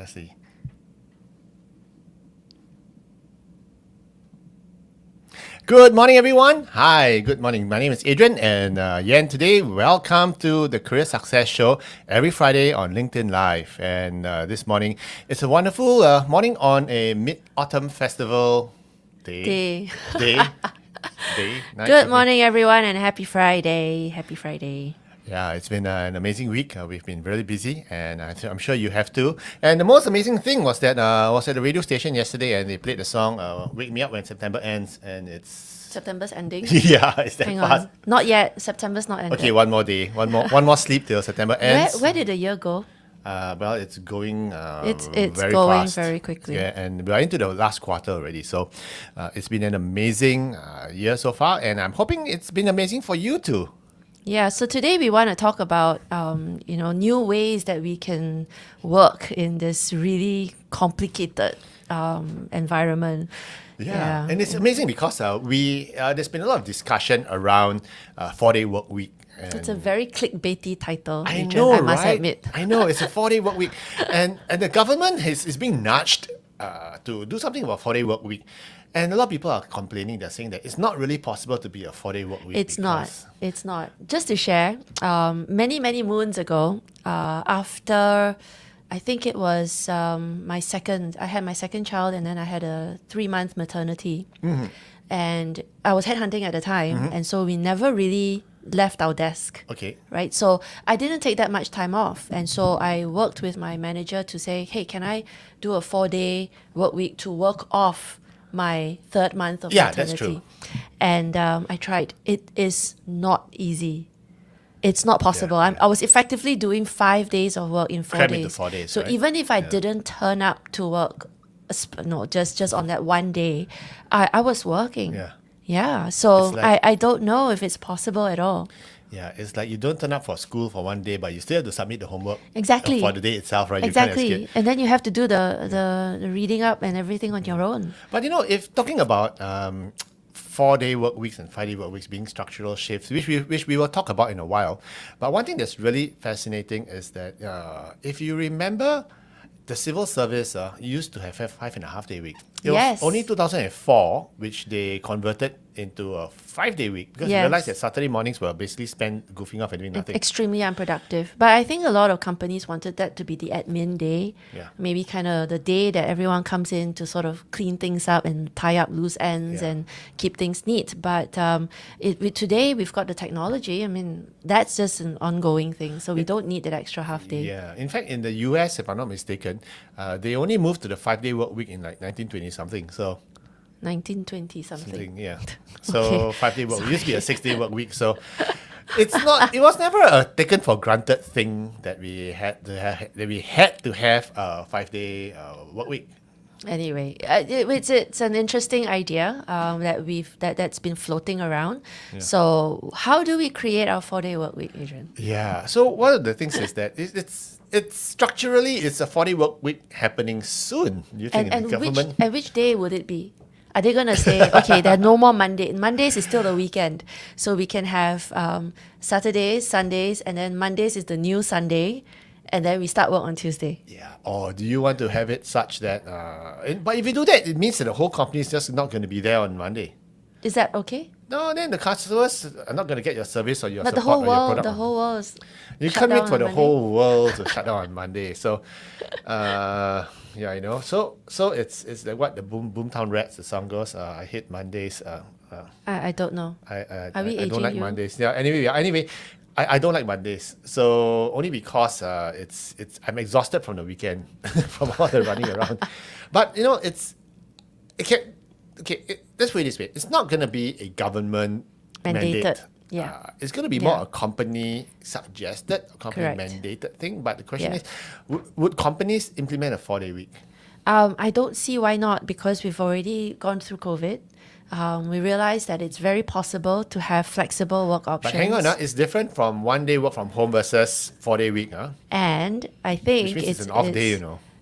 Let's see. Good morning, everyone. Hi, good morning. My name is Adrian and Yan today. Welcome to the Career Success Show every Friday on LinkedIn Live. And this morning, it's a wonderful morning on a Mid-Autumn Festival day. Day. Nice. Good morning, everyone, and happy Friday. Happy Friday. Yeah, it's been an amazing week. We've been really busy, and I'm sure you have too. And the most amazing thing was that I was at the radio station yesterday, and they played the song "Wake Me Up When September Ends," and it's September's ending. yeah, it's that Hang fast. on. Not yet. September's not ended. Okay, one more day, one more sleep till September ends. Where did the year go? Well, it's going It's very going fast. very quickly. Yeah, and we're into the last quarter already. So it's been an amazing year so far, and I'm hoping it's been amazing for you too. Yeah, so today we want to talk about new ways that we can work in this really complicated environment. Yeah, and it's amazing because there's been a lot of discussion around 4-day work week. And It's a very clickbaity title. I Adrian, know, I must right? admit. I know it's a 4-day work week, and the government is being nudged to do something about 4-day work week. And a lot of people are complaining. They're saying that it's not really possible to be a 4-day work week. It's not. It's not. Just to share, many, many moons ago, after I think it was I had my second child, and then I had a 3-month maternity. Mm-hmm. And I was headhunting at the time. And so we never really left our desk. Okay. Right. So I didn't take that much time off. And so I worked with my manager to say, hey, can I do a 4-day work week to work off my 3rd month of maternity? That's true. And I tried. It is not easy. It's not possible. Yeah. I was effectively doing 5 days of work in 4 Cram days. into 4 days, So right? even if I didn't turn up to work, just on that one day, I was working. Yeah. Yeah. So It's like- I don't know if it's possible at all. Yeah, it's like you don't turn up for school for one day, but you still have to submit the homework Exactly. for the day itself, right? You can't Exactly. escape. And then you have to do the reading up and everything on your own. But if talking about 4-day work weeks and 5-day work weeks being structural shifts, which we will talk about in a while, but one thing that's really fascinating is that if you remember, the civil service used to have a 5.5-day week. It Yes. was only 2004 which they converted into a 5-day week because they Yes. realized that Saturday mornings were basically spent goofing off and doing nothing. Extremely unproductive. But I think a lot of companies wanted that to be the admin day. Yeah. Maybe kind of the day that everyone comes in to sort of clean things up and tie up loose ends Yeah. and keep things neat. But today we've got the technology. I mean, that's just an ongoing thing. So we don't need that extra half day. Yeah. In fact, in the US, if I'm not mistaken, they only moved to the 5-day work week in like 1920 something. So 1920 something. yeah. So Okay. 5-day work. It used to be a 6-day work week. So it's not. It was never a taken for granted thing that we had to have a 5-day work week. Anyway, it's an interesting idea that's been floating around. So how do we create our 4-day work week, Adrian? Yeah. So one of the things is that it's structurally it's a 4-day work week happening soon. You think And the government? which day would it be? Are they going to say, okay, there are no more Monday? Mondays is still the weekend. So we can have Saturdays, Sundays, and then Mondays is the new Sunday. And then we start work on Tuesday. Yeah. Or do you want to have it such that? But if you do that, it means that the whole company is just not going to be there on Monday. Is that okay? No, then the customers are not going to get your service or your But the support whole or your world, product. the whole world is You shut can't wait down for on the Monday. whole world to shut down on Monday. So, yeah, So it's like what the Boomtown Rats the song goes. I hate Mondays. I don't know. I Are we don't aging like you? Mondays. Yeah. Anyway, I don't like Mondays. So only because it's I'm exhausted from the weekend from all the running around. But let's put it this way. It's not going to be a government Mandated. mandate. Yeah. It's going to be more a company suggested, a company Correct. mandated thing. But the question Yeah. is, would companies implement a 4-day week? I don't see why not, because we've already gone through COVID. We realized that it's very possible to have flexible work options. But hang on, it's different from 1-day work from home versus 4-day week. And I think Which means it's an off day,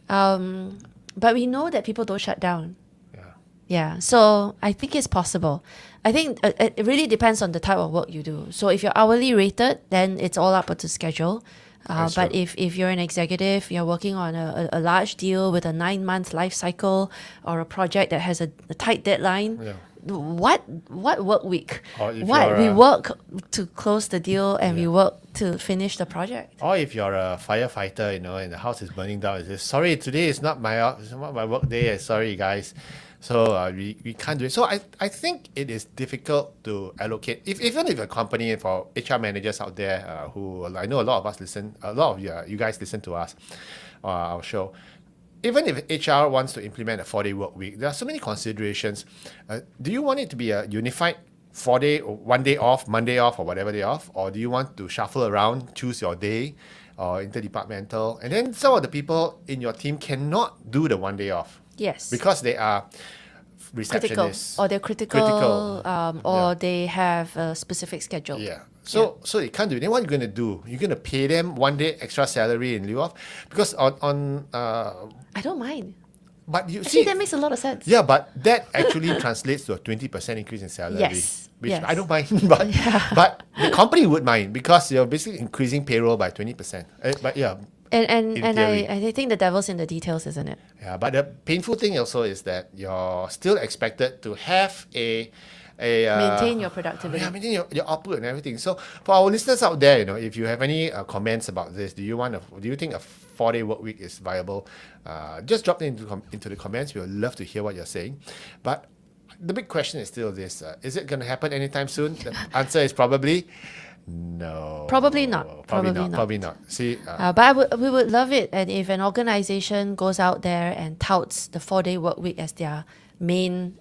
But we know that people don't shut down. Yeah. Yeah, so I think it's possible. I think it really depends on the type of work you do. So if you're hourly rated, then it's all up to schedule. That's But true. if you're an executive, you're working on a large deal with a 9 month life cycle or a project that has a tight deadline, Yeah. what work week? Or if What you're we a, work to close the deal and we yeah. work to finish the project. Or if you're a firefighter, and the house is burning down, it says, sorry, today is not it's not my work day. Sorry, guys. So we can't do it. So I think it is difficult to allocate. Even if a company for HR managers out there who I know a lot of us listen, a lot of you guys listen to us, our show. Even if HR wants to implement a 4-day work week, there are so many considerations. Do you want it to be a unified 4-day or 1 day off, Monday off, or whatever day off? Or do you want to shuffle around, choose your day, or interdepartmental? And then some of the people in your team cannot do the 1 day off Yes. because they are Critical, receptionists. or they're critical, or Yeah. they have a specific schedule. Yeah. So you can't do it. Then what are you going to do? You're going to pay them 1 day extra salary in lieu of? Because I don't mind. but you Actually, see, that makes a lot of sense. yeah, but that actually translates to a 20% increase in salary. Yes, Which yes. I don't mind, but the company would mind because you're basically increasing payroll by 20%. But yeah, And in and theory. I think the devil's in the details, isn't it? yeah. But the painful thing also is that you're still expected to have a Maintain your productivity. yeah, maintain your output and everything. So for our listeners out there, if you have any comments about this, do you think a 4-day work week is viable? Just drop it into the comments. We would love to hear what you're saying. But the big question is still this: is it going to happen anytime soon? The answer is probably no. Probably not. Probably not. Probably not. See, But we would love it, and if an organization goes out there and touts the 4-day work week as their main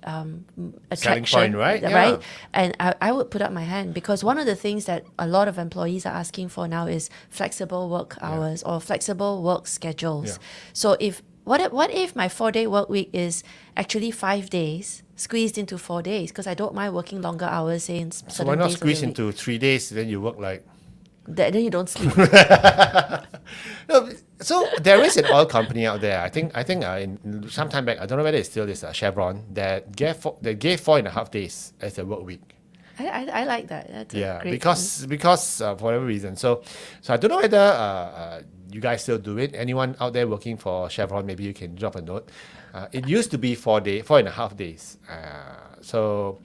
attraction, point, right? Yeah. Right, and I would put up my hand, because one of the things that a lot of employees are asking for now is flexible work hours or flexible work schedules. Yeah. So what if my 4-day work week is actually 5 days squeezed into 4 days, because I don't mind working longer hours, say in so certain why not days of the squeeze week. into 3 days? Then you work like. Then you don't sleep. No, so there is an oil company out there. I think in some time back, I don't know whether it still is Chevron that gave 4.5 days as a work week. I like that. That's a great Because for whatever reason. So I don't know whether you guys still do it. Anyone out there working for Chevron, maybe you can drop a note. It used to be 4.5 days. So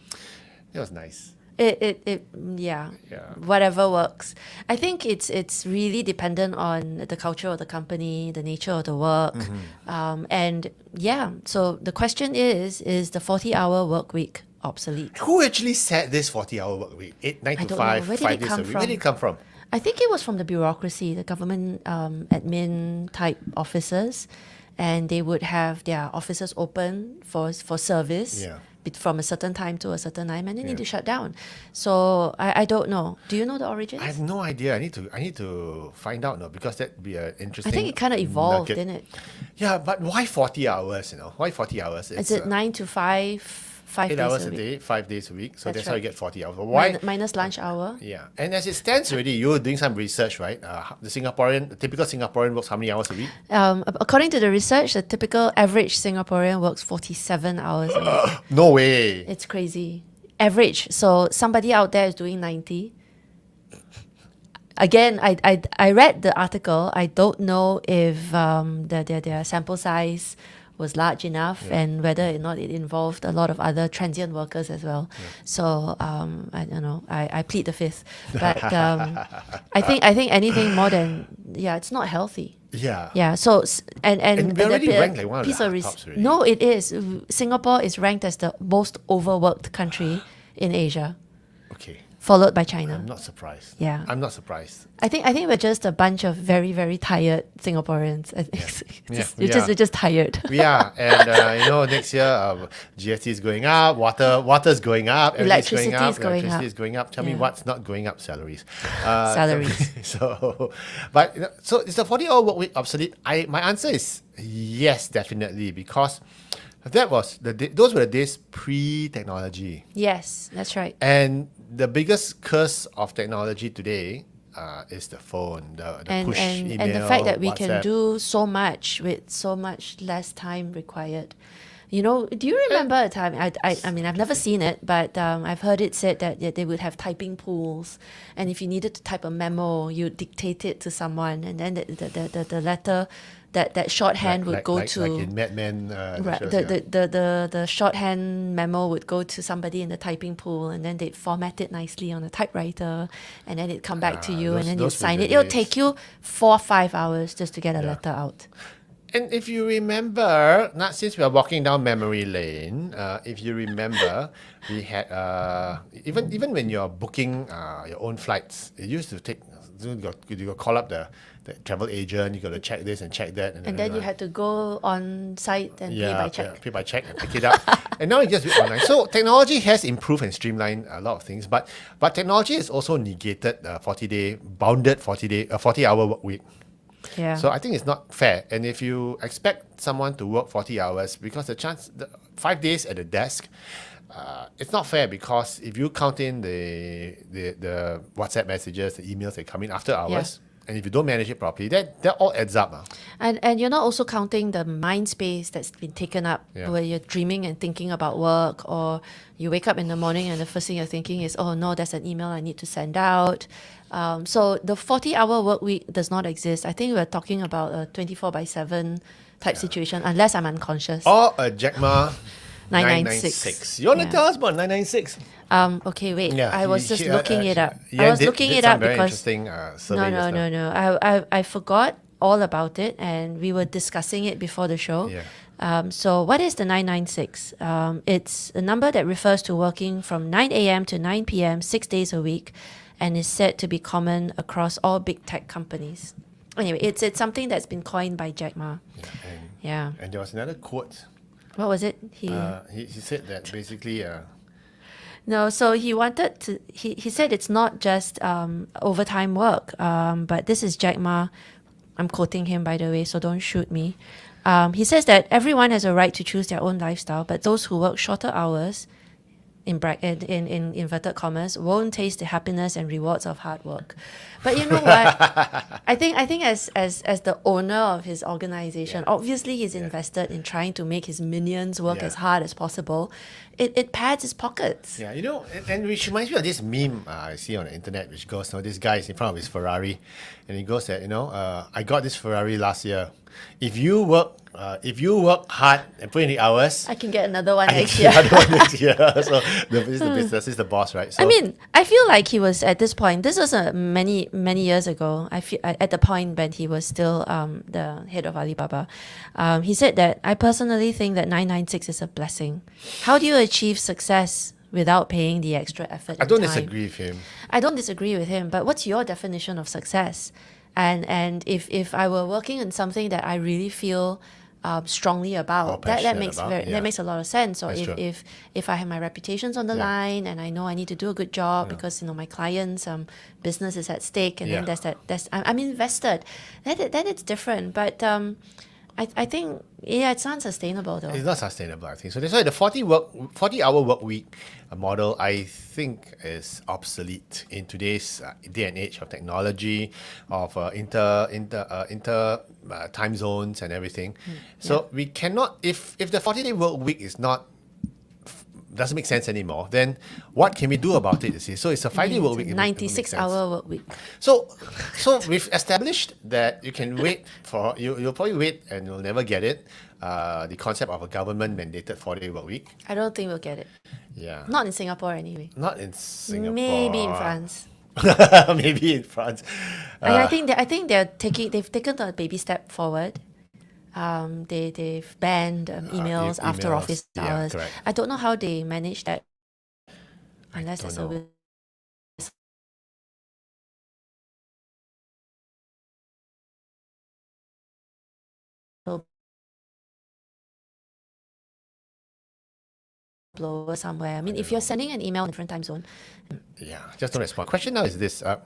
it was nice. Yeah. Whatever works. I think it's really dependent on the culture of the company, the nature of the work, and yeah. So the question is the 40-hour work week obsolete? Who actually said this 40-hour work week? 9 to don't 5, know. Where did 5 it days come a week. from? Where did it come from? I think it was from the bureaucracy, the government admin type officers, and they would have their offices open for service. Yeah. From a certain time to a certain time, and they need Yeah. to shut down. So I don't know. Do you know the origins? I have no idea. I need to find out now, because that'd be an interesting. I think it kind of evolved, nugget. didn't it? Yeah, but why 40 hours? Why 40 hours? Is it 9 to 5, 5 8 days hours a a week? day, 5 days a week. So That's that's how you right. get 40 hours. But why? Minus lunch hour. Yeah, and as it stands already, you're doing some research, right? The typical Singaporean works how many hours a week? According to the research, the typical average Singaporean works 47 hours a week. No way. It's crazy. Average. So somebody out there is doing 90. Again, I read the article. I don't know if their sample size was large enough, and whether or not it involved a lot of other transient workers as well. So I don't know. I plead the fifth. But I think anything more than it's not healthy. Yeah. Yeah. So and we're already the ranked like one of piece the of tops already. no, it is. Singapore is ranked as the most overworked country in Asia, Okay. followed by China. I'm not surprised. Yeah. I'm not surprised. I think we're just a bunch of very, very tired Singaporeans. I think Yeah. we're just tired. Yeah, and next year GST is going up, water's going up, everything's Electricity going up, is going electricity up. is going up. Tell me Yeah. what's not going up? Salaries. Salaries. So is the 40-hour work week obsolete? My answer is yes, definitely, because those were the days pre-technology. Yes, that's right. And the biggest curse of technology today is the phone, the push email, And the fact that we can WhatsApp. do so much with so much less time required. You know, do you remember a time? I mean, I've never seen it, but I've heard it said that they would have typing pools, and if you needed to type a memo, you dictate it to someone, and then the letter, that shorthand would go to like in Mad Men. right, shows, the shorthand memo would go to somebody in the typing pool, and then they'd format it nicely on a typewriter, and then it'd come back to you, and then you those were sign the it. It'll days. take you 4 or 5 hours just to get a letter out. And if you remember, not since we are walking down memory lane, if you remember, we had even when you're booking your own flights, it used to take. You got to call up the travel agent. You got to check this and check that, And then you had to go on site and pay by check. pay by check and pick it up. And now you just do it online. So technology has improved and streamlined a lot of things, but technology has also negated 40-hour work week. Yeah. So I think it's not fair. And if you expect someone to work 40 hours, because the 5 days at the desk, it's not fair, because if you count in the WhatsApp messages, the emails that come in after hours, and if you don't manage it properly, that all adds up. And you're not also counting the mind space that's been taken up, Yeah. where you're dreaming and thinking about work, or you wake up in the morning and the first thing you're thinking is, oh no, there's an email I need to send out. So the 40-hour work week does not exist. I think we're talking about a 24/7 type situation, unless I'm unconscious. Or a Jack Ma 996. You want to Yeah. tell us about 996? Okay, wait. Yeah, I was just he- looking it up. yeah, I was did- looking did it some up very because interesting survey just now. no. I forgot all about it, and we were discussing it before the show. Yeah. So what is the 996? It's a number that refers to working from 9 a.m. to 9 p.m. 6 days a week, and is said to be common across all big tech companies. Anyway, it's something that's been coined by Jack Ma. Yeah. And there was another quote. What was it? He said that basically. No, so he wanted to. He said it's not just overtime work, but this is Jack Ma. I'm quoting him, by the way, so don't shoot me. He says that everyone has a right to choose their own lifestyle, but those who work shorter hours, in inverted commas, won't taste the happiness and rewards of hard work. But you know what? I think as the owner of his organization, obviously he's invested in trying to make his minions work as hard as possible. It pads his pockets. Yeah, and which reminds me of this meme I see on the internet, which goes, this guy is in front of his Ferrari, and he goes that, I got this Ferrari last year. If you work hard and put in the hours, I can get another one I next can year. get another one next year. So this is the business, this is the boss, right? So, I mean, I feel like he was at this point. This was many years ago. I feel at the point when he was still the head of Alibaba. He said that I personally think that 996 is a blessing. How do you achieve success without paying the extra effort? I don't and time? disagree with him. I don't disagree with him. But what's your definition of success? And if I were working on something that I really feel strongly about, that passionate makes about, that makes a lot of sense. Or That's true. if I have my reputations on the line, and I know I need to do a good job because my clients' business is at stake, and then I'm invested. Then it's different. But I think it's unsustainable though. It's not sustainable, I think. So that's why the 40-hour work week model, I think, is obsolete in today's day and age of technology, of inter time zones and everything. So we cannot, if the 40-day work week doesn't make sense anymore, then what can we do about it? You see, so it's a 5-day work week. 96-hour work week. So we've established that you can wait for you'll probably wait and you'll never get it. The concept of a government mandated 4-day work week. I don't think we'll get it. Yeah. Not in Singapore anyway. Not in Singapore. Maybe in France. Maybe in France. And I think they've taken a baby step forward. They've banned emails after emails, office hours. correct. I don't know how they manage that, unless don't there's know. a blower somewhere. I mean, if you're sending an email in a different time zone, Yeah, just don't respond. Question now is this: are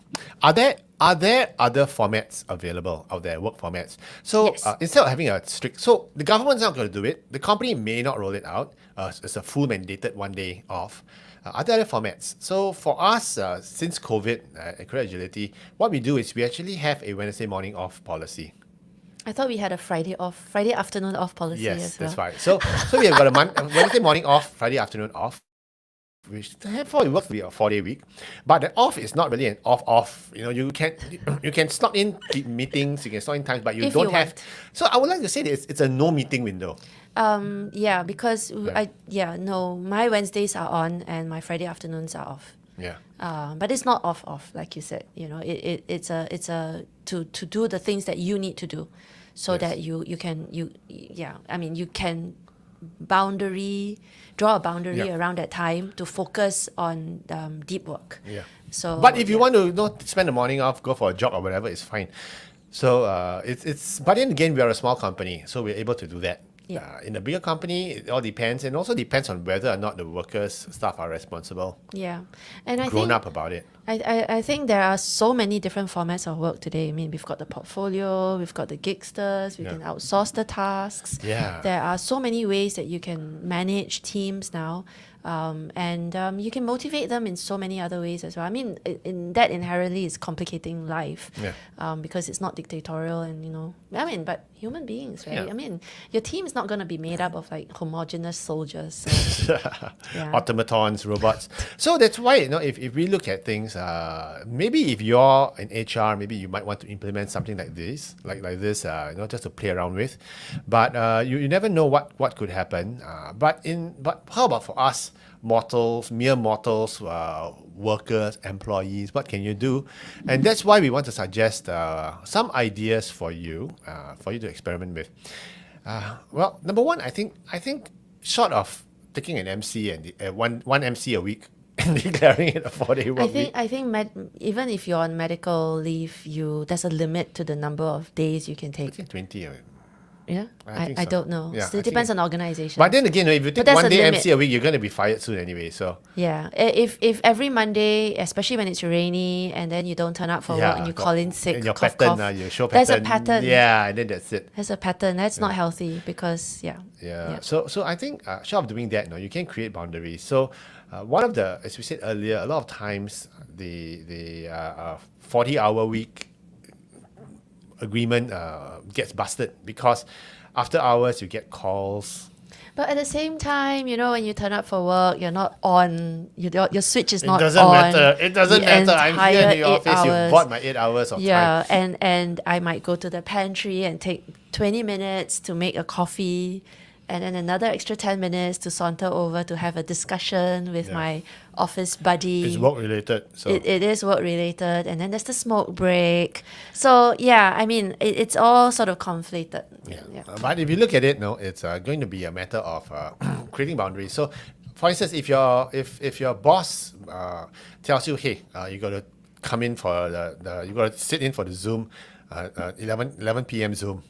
there other formats available out there, work formats? So Yes. instead of having a strict, so the government's not going to do it. The company may not roll it out. It's a full mandated 1 day off. Are there other formats? So for us, since COVID at Career Agility, what we do is we actually have a Wednesday morning off policy. I thought we had a Friday afternoon off policy Yes, as well. that's right. So we have got a Wednesday morning off, Friday afternoon off. Which therefore it works to be a 4-day week, but the off is not really an off. You know, you can slot in meetings, you can slot in times, but you If don't you have. want. So I would like to say that it's a no meeting window. Yeah, because no, my Wednesdays are on and my Friday afternoons are off. Yeah. But it's not off like you said. You know, it's a to do the things that you need to do, so Yes. that you can I mean you can draw a boundary Yeah. around that time to focus on deep work. Yeah. So, But if you yeah. want to not spend the morning off, go for a jog or whatever, it's fine. So it's but then again we are a small company, so we're able to do that. Yeah. In a bigger company, it all depends, and also depends on whether or not the workers, staff are responsible, Yeah, and I grown think up about it. I think there are so many different formats of work today. I mean, we've got the portfolio, we've got the gigsters, we Yeah. can outsource the tasks. Yeah. There are so many ways that you can manage teams now. And you can motivate them in so many other ways as well. I mean, in that inherently is complicating life, Yeah. because it's not dictatorial and I mean, but human beings, right? Yeah. I mean, your team is not going to be made up of like homogenous soldiers. So, yeah. Automatons, robots. So that's why, if we look at things, maybe if you're in HR, maybe you might want to implement something like this, just to play around with. But you never know what could happen. But how about for us, mere mortals, workers, employees? What can you do? And that's why we want to suggest some ideas for you to experiment with. Well, number one, I think short of taking an MC and one MC a week and declaring it a 4-day work week. I think even if you're on medical leave, there's a limit to the number of days you can I take. think 20. Yeah, I think I so. don't know. Yeah, So I it think depends on organization. But then again, if you take there's one a day limit. MC a week, you're going to be fired soon anyway. So Yeah, if every Monday, especially when it's rainy, and then you don't turn up for work and you call in sick, and your cough, pattern, cough, your show there's pattern. a pattern. Yeah, and then that's it. There's a pattern. That's not healthy because Yeah. So I think short of doing that, you can create boundaries. So one of the, as we said earlier, a lot of times the 40-hour week agreement gets busted because after hours you get calls. But at the same time, when you turn up for work, you're not on. Your switch is It not doesn't on. matter. It doesn't the matter. I'm here in entire the 8 office. You've hours. bought my 8 hours of time. Yeah, and I might go to the pantry and take 20 minutes to make a coffee, and then another extra 10 minutes to saunter over to have a discussion with Yeah. my office buddy. It's work related. So It is work related, and then there's the smoke break. So yeah, I mean, it's all sort of conflated. yeah. But if you look at it, it's going to be a matter of creating boundaries. So, for instance, if your boss tells you, hey, you got to come in for you got to sit in for the Zoom, 11 p.m. Zoom.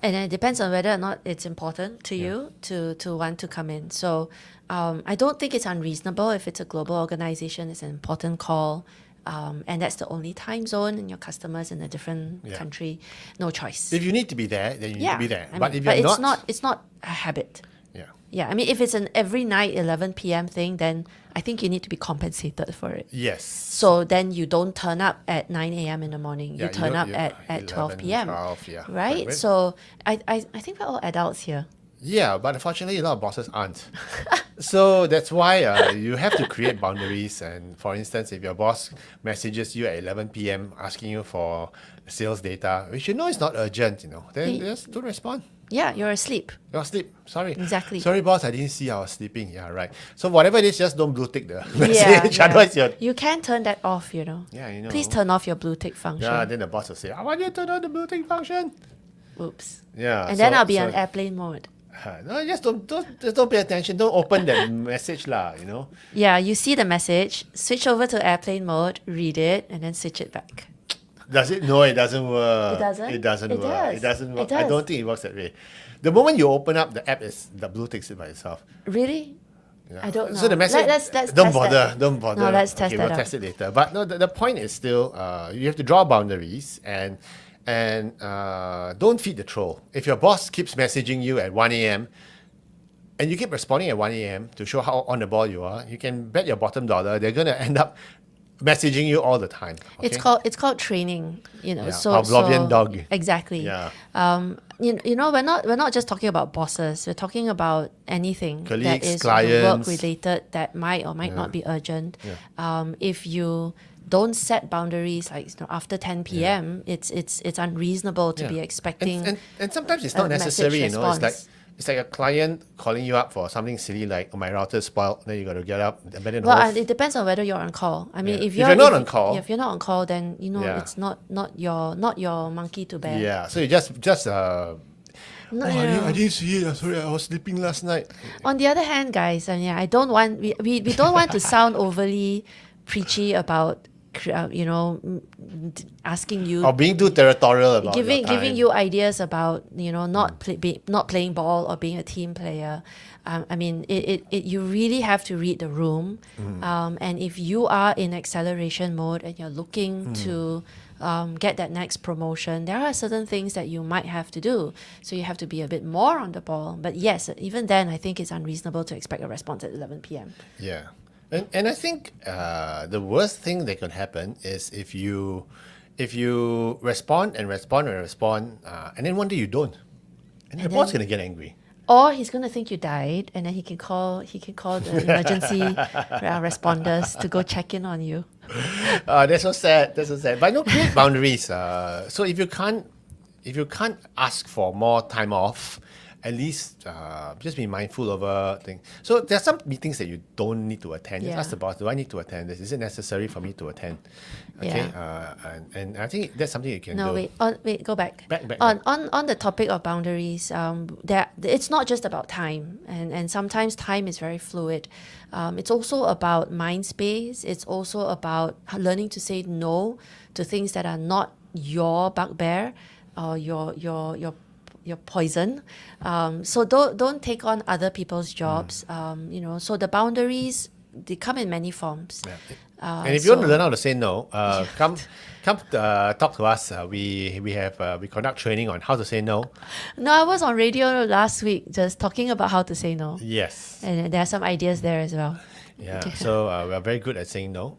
And it depends on whether or not it's important to you to want to come in. So I don't think it's unreasonable if it's a global organization, it's an important call, and that's the only time zone, and your customers in a different Yeah. country, no choice. If you need to be there, then you need to be there. I But mean, if you're it's not a habit. yeah. Yeah, I mean, if it's an every night 11 p.m. thing, then I think you need to be compensated for it. Yes. So then you don't turn up at 9 a.m. in the morning. Yeah, You turn up yeah, at 12 11, p.m. 12, yeah. Right? Right. So I think we're all adults here. Yeah, but unfortunately, a lot of bosses aren't. So that's why you have to create boundaries. And for instance, if your boss messages you at 11 p.m. asking you for sales data, which you know is not urgent, then just don't respond. Yeah, you're asleep. You're asleep. Sorry. Exactly. Sorry, boss. I didn't see I was sleeping. Yeah, right. So whatever it is, just don't blue tick the message. Otherwise, You can turn that off, Yeah, you know. Please turn off your blue tick function. Yeah, then the boss will say, I want you to turn on the blue tick function. Oops. Yeah. And then I'll be on airplane mode. No, just don't pay attention. Don't open that message lah. Yeah, you see the message, switch over to airplane mode, read it, and then switch it back. Does it? No, it doesn't work. It doesn't? It doesn't It work. does. It doesn't work. It I does. don't think it works that way. The moment you open up the app, the blue ticks it by itself. Really? Yeah. I don't know. So the message. Let's don't test bother. that. Don't bother. No, let's test okay, that we'll out. test it later. But no, the point is still you have to draw boundaries and don't feed the troll. If your boss keeps messaging you at 1 a.m. and you keep responding at 1 a.m. to show how on the ball you are, you can bet your bottom dollar they're going to end up messaging you all the time. Okay? It's called training, Yeah, so Pavlovian dog. exactly. Yeah. We're not just talking about bosses. We're talking about anything Colleagues, that is clients. work related that might or might not be urgent. Yeah. If you don't set boundaries like after 10 p.m., it's unreasonable to be expecting And sometimes it's a not message necessary, It's like response. it's like a client calling you up for something silly like, oh, my router's spoiled, then you got to get up, abandon Well, home. it depends on whether you're on call. I mean, Yeah. if If you're not on if, call- if you're not on call, then Yeah. it's not your monkey to bear. Yeah, so you just No, I didn't see it. Sorry, I was sleeping last night. On the other hand, guys, I mean, I don't want we don't want to sound overly preachy about asking you Or being too territorial about your giving time. you ideas about not playing ball or being a team player. I mean, you really have to read the room, and if you are in acceleration mode and you're looking to get that next promotion, there are certain things that you might have to do. So you have to be a bit more on the ball. But yes, even then, I think it's unreasonable to expect a response at 11 p.m. Yeah. And I think the worst thing that can happen is if you respond and respond and respond, and then one day you don't, and the boss gonna get angry. Or he's going to think you died, and then he can call the emergency responders to go check in on you. That's so sad. That's so sad. But no, create boundaries. So if you can't ask for more time off, at least just be mindful of things. So there are some meetings that you don't need to attend. Just Yeah. ask the boss, do I need to attend this? Is it necessary for me to attend? Okay. And I think that's something you can No, do. go back. Back. On the topic of boundaries, it's not just about time, and sometimes time is very fluid. It's also about mind space. It's also about learning to say no to things that are not your bugbear or your poison. So don't take on other people's jobs. So the boundaries, they come in many forms. Yeah. And if you want to so- learn how to say no, come talk to us. We conduct training on how to say no. No, I was on radio last week just talking about how to say no. Yes. And there are some ideas there as well. Yeah. So we're very good at saying no.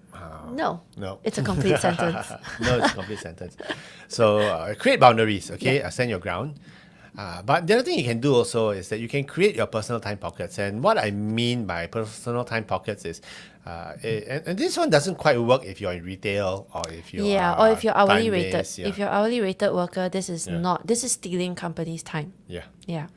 No. No. It's a complete sentence. No, it's a complete sentence. So create boundaries, okay? Stand your ground. But the other thing you can do also is that you can create your personal time pockets. And what I mean by personal time pockets is, and this one doesn't quite work if you're in retail or if you're Or if you're hourly time-based, rated. yeah. If you're hourly rated worker, this is stealing company's time. Yeah. Yeah.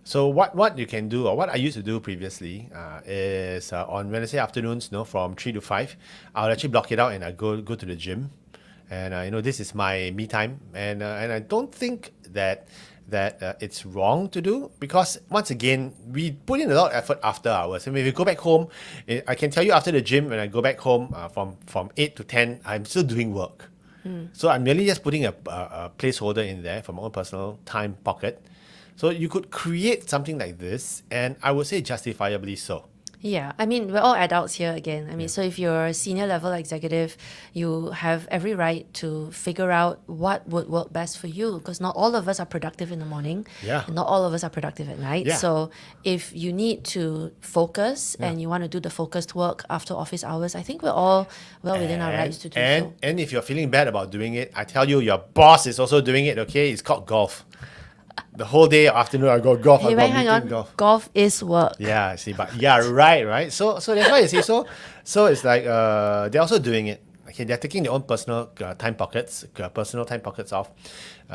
So what you can do, or what I used to do previously, is on Wednesday afternoons, from 3 to 5, I'll actually block it out and I go to the gym, and this is my me time, and I don't think that it's wrong to do, because once again we put in a lot of effort after hours. And if you go back home, I can tell you after the gym, when I go back home from 8 to 10, I'm still doing work. So I'm merely just putting a placeholder in there for my own personal time pocket. So you could create something like this, and I would say justifiably so. Yeah, I mean, we're all adults here again. I mean, so if you're a senior level executive, you have every right to figure out what would work best for you, because not all of us are productive in the morning. Yeah. And not all of us are productive at night. Yeah. So if you need to focus and you want to do the focused work after office hours, I think we're all well within our rights to do so. And if you're feeling bad about doing it, I tell you, your boss is also doing it, okay? It's called golf. The whole day, afternoon, I got golf, Hey, I wait, got hang meeting, on. golf. Golf is work. Yeah, see, but yeah, right. So that's why you see. So it's like they're also doing it. Okay, they're taking their own personal time pockets off.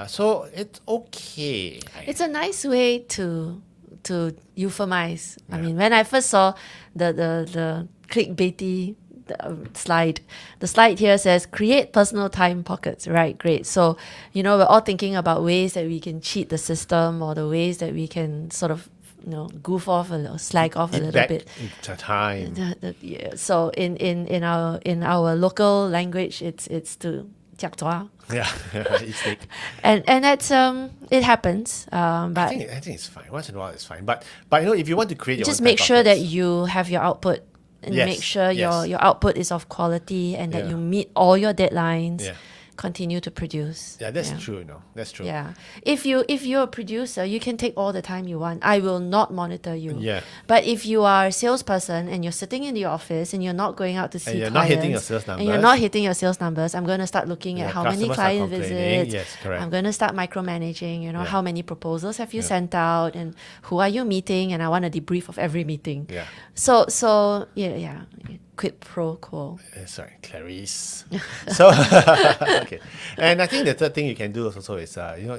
So it's okay. It's a nice way to euphemize. I mean, when I first saw the clickbaity slide, the slide here says create personal time pockets. Right, great. So we're all thinking about ways that we can cheat the system, or the ways that we can sort of goof off a little, slag off a Eat little back bit. into time. Yeah. So in our local language, it's to jiak zua. Yeah, eat steak. And that's it happens. But I think it's fine. Once in a while, it's fine. But if you want to create your just own make time sure that pockets- you have your output, and Yes, make sure yes. your output is of quality, and that Yeah. you meet all your deadlines. Yeah. continue to produce. Yeah, that's true. That's true. Yeah. If you're a producer, you can take all the time you want. I will not monitor you. Yeah. But if you are a salesperson and you're sitting in the office and you're not going out to see And you're clients, not hitting your sales and you're numbers. not hitting your sales numbers, I'm going to start looking at how many Customers are client complaining. visits. Yes, correct. I'm going to start micromanaging, Yeah. how many proposals have you sent out and who are you meeting, and I want a debrief of every meeting. Yeah. So yeah. Quid pro quo. Sorry, Clarice. So, okay. And I think the third thing you can do also is,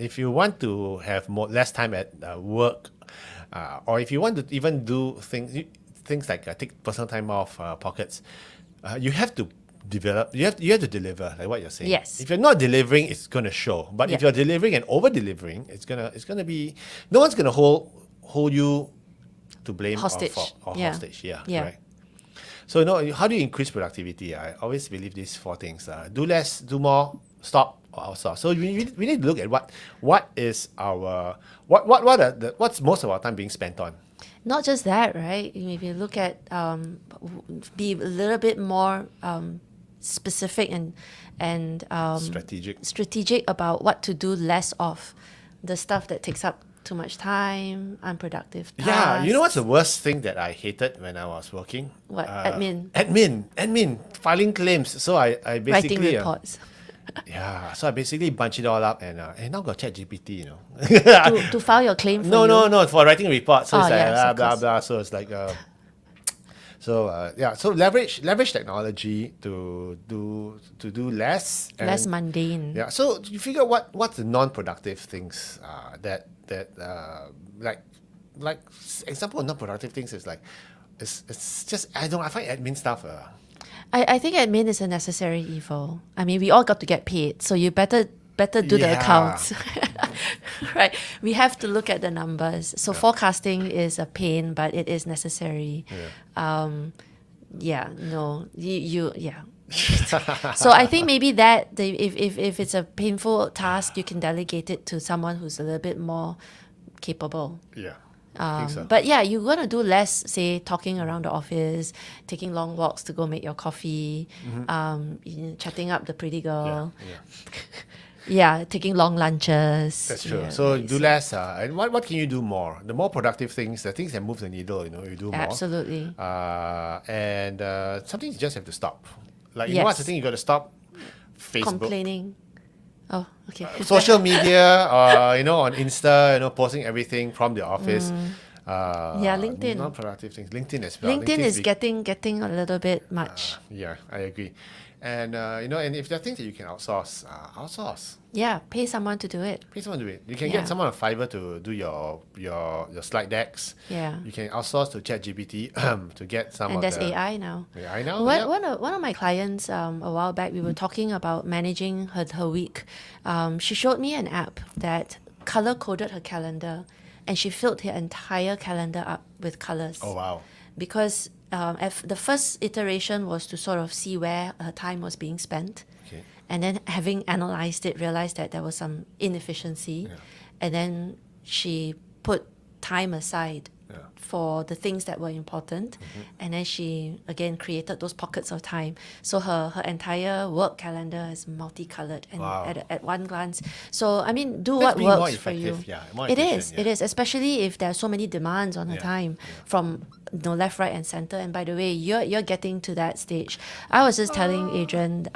if you want to have less time at work, or if you want to even do things like take personal time off pockets, you have to develop. You have to deliver, like what you're saying. Yes. If you're not delivering, it's gonna show. But if Yeah. you're delivering and over delivering, it's gonna be, no one's gonna hold you to blame Hostage. or Yeah. hostage. Yeah. Yeah. Correct. So, how do you increase productivity? I always believe these four things: do less, do more, stop, or outsource. So we need to look at what is our what's most of our time being spent on. Not just that, right? If you look at be a little bit more specific and strategic about what to do less of, the stuff that takes up too much time, unproductive tasks. Yeah, you know what's the worst thing that I hated when I was working? What? Admin. Admin, filing claims. So I Writing basically reports. so I basically bunch it all up and now got ChatGPT, to file your claim for you. No, for writing reports. So it's like yes, of blah course. blah. So it's like so leverage technology to do less. Less mundane. Yeah. So you figure what's the non-productive things that like example of non-productive things is like it's just I find admin stuff. I think admin is a necessary evil. I mean, we all got to get paid, so you better do the Yeah. accounts. Right? We have to look at the numbers. So forecasting is a pain, but it is necessary. So I think maybe that if it's a painful task, you can delegate it to someone who's a little bit more capable. Yeah. I think so. But yeah, you're going to do less, say, talking around the office, taking long walks to go make your coffee, chatting up the pretty girl. Yeah, taking long lunches. That's true. Yeah, So right. do less. And what can you do more? The more productive things, the things that move the needle, you do more. Absolutely. And something you just have to stop. Like, Yes. what's the thing you got to stop? Facebook. Complaining. Oh, okay. Social media, on Insta, posting everything from the office. Yeah, LinkedIn. Non-productive things. LinkedIn as well. LinkedIn is big. getting a little bit much. Yeah, I agree. And, and if there are things that you can outsource, outsource. Yeah, pay someone to do it. Pay someone to do it. You can Yeah. get someone on Fiverr to do your slide decks. Yeah. You can outsource to ChatGPT to get some And of there's the AI now. AI now. One, yeah. one of my clients a while back, we were talking about managing her week. She showed me an app that color coded her calendar, and she filled her entire calendar up with colors. Oh wow. Because the first iteration was to sort of see where her time was being spent. Okay. And then having analyzed it, realized that there was some inefficiency. Yeah. And then she put time aside Yeah. for the things that were important. And then she, again, created those pockets of time. So her entire work calendar is multicolored and Wow. at one glance. So, I mean, do That's what being more works for you. effective, yeah, more It efficient, is, yeah. especially if there are so many demands on her Yeah, time from left, right, and center. And by the way, you're getting to that stage. I was just telling Adrian,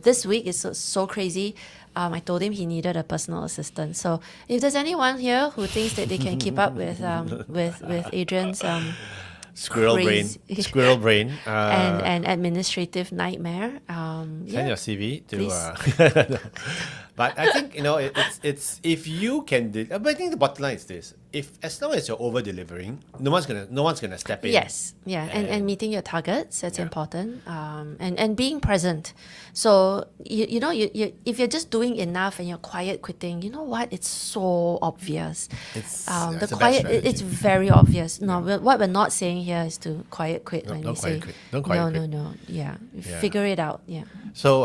this week is so crazy. I told him he needed a personal assistant. So if there's anyone here who thinks that they can keep up with Adrian's Squirrel crazy- brain. and administrative nightmare, Send yeah, your CV to. please. But I think it's if you can. But I think the bottom line is this: as long as you're over delivering, no one's gonna step in. Yes, yeah, and And- meeting your targets, that's Yeah. important, and being present. So you if you're just doing enough and you're quiet quitting, you know what? It's so obvious. It's The it's a bad quiet, strategy. it's very obvious. No, what we're not saying here is to quiet quit when don't we say quiet quit. Don't quiet quit. no, yeah, Yeah. figure it out. Yeah, So,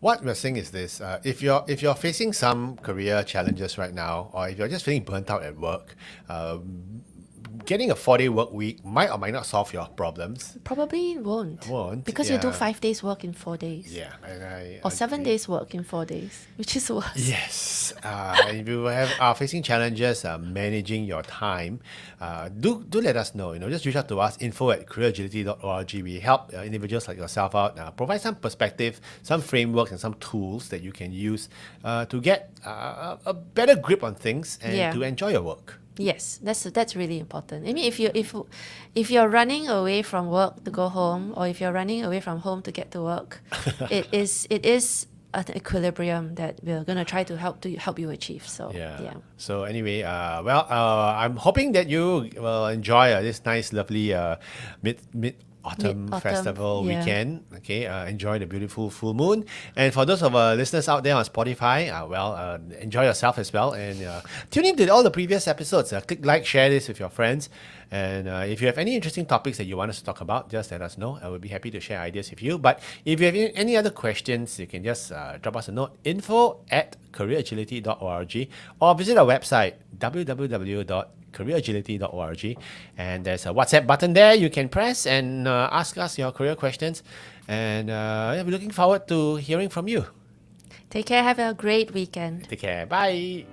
what we're saying is this: if you're facing some career challenges right now, or if you're just feeling burnt out at work, getting a 4-day work week might or might not solve your problems. Probably won't. Because you do yeah. 5 days work in 4 days. Yeah, and I Or 7 agree. days work in 4 days, which is worse. Yes, if you are facing challenges managing your time, do let us know. Just reach out to us, info@careeragility.org. We help individuals like yourself out, provide some perspective, some frameworks, and some tools that you can use to get a better grip on things and Yeah. to enjoy your work. Yes, that's really important. I mean, if you're running away from work to go home, or if you're running away from home to get to work, it is an equilibrium that we're gonna try to help you achieve. So yeah. So anyway, I'm hoping that you will enjoy this nice, lovely mid autumn Mid-autumn, festival yeah. weekend. Okay, enjoy the beautiful full moon. And for those of our listeners out there on Spotify, enjoy yourself as well. And tune in to all the previous episodes. Click like, share this with your friends. And if you have any interesting topics that you want us to talk about, just let us know. I would be happy to share ideas with you. But if you have any other questions, you can just drop us a note, info@careeragility.org, or visit our website, www.careeragility.org, and there's a WhatsApp button there you can press and ask us your career questions. And we're looking forward to hearing from you. Take care. Have a great weekend. Take care. Bye.